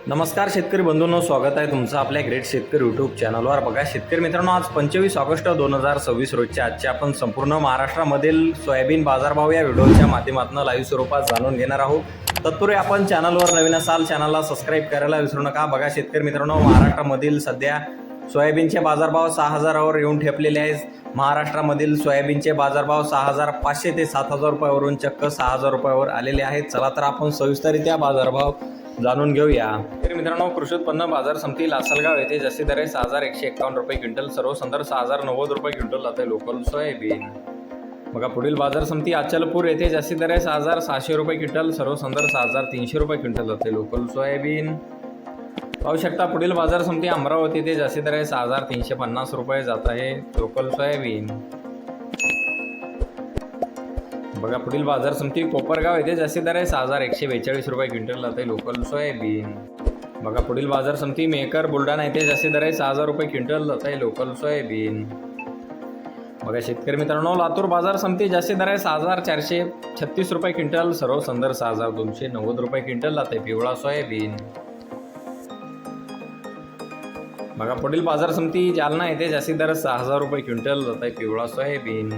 नमस्कार शेतकरी बंधूंनो, स्वागत आहे तुमचं आपल्या ग्रेट शेतकरी यूट्यूब चॅनलवर। बघा शेतकरी मित्रांनो, आज 25 ऑगस्ट 2026 रोजच्या आजच्या आपण संपूर्ण महाराष्ट्रामधील सोयाबीन बाजारभाव या व्हिडिओच्या माध्यमातून लाईव्ह स्वरूपात जाणून घेणार आहोत। तत्पूर्वी आपण चॅनलवर नवीन असाल चॅनलला सबस्क्राईब करायला विसरू नका। बघा शेतकरी मित्रांनो, महाराष्ट्रामधील सध्या सोयाबीनचे बाजारभाव 6000वर येऊन ठेपलेले आहेत। महाराष्ट्रामधील सोयाबीनचे बाजारभाव 6500 ते 7000 रुपयावरून चक्क 6000 रुपयावर आलेले आहेत। चला तर आपण सविस्तररित्या बाजारभाव जाणून घेऊया। तर मित्रांनो, कृषी उत्पन्न बाजार समिती लासलगाव येथे जास्तीत दर 6151 रुपये क्विंटल, सर्वसंदर्भ 6090 रुपये क्विंटल जाते लोकल सोयाबीन। बघा पुढील बाजार समिती अचलपूर येथे जास्तीत दर 6600 रुपये क्विंटल, सर्वसंदर्भ 6300 रुपये क्विंटल जाते लोकल सोयाबीन। पाहू शकता पुढील बाजार समिती अमरावती येथे जास्तीत दर 6350 रुपये जात आहे लोकल सोयाबीन। बघा पुढील बाजार समिती कोपरगाव येथे जास्तीत दर 6142 रुपये क्विंटल जाते लोकल सोयाबीन। बघा पुढील बाजार समिती मेकर बुलढाणा येथे जास्तीत दर 6000 रुपये क्विंटल जाते लोकल सोयाबीन। बघा शेतकरी मित्रांनो, लातूर बाजार समिती जास्तीत दर 6436 रुपये क्विंटल, सर्वसंदर्भ 6290 रुपये क्विंटल जाते पिवळा सोयाबीन। बघा पुढील बाजार समिती जालना येथे जास्तीत दर 6000 रुपये क्विंटल जाते पिवळा सोयाबीन।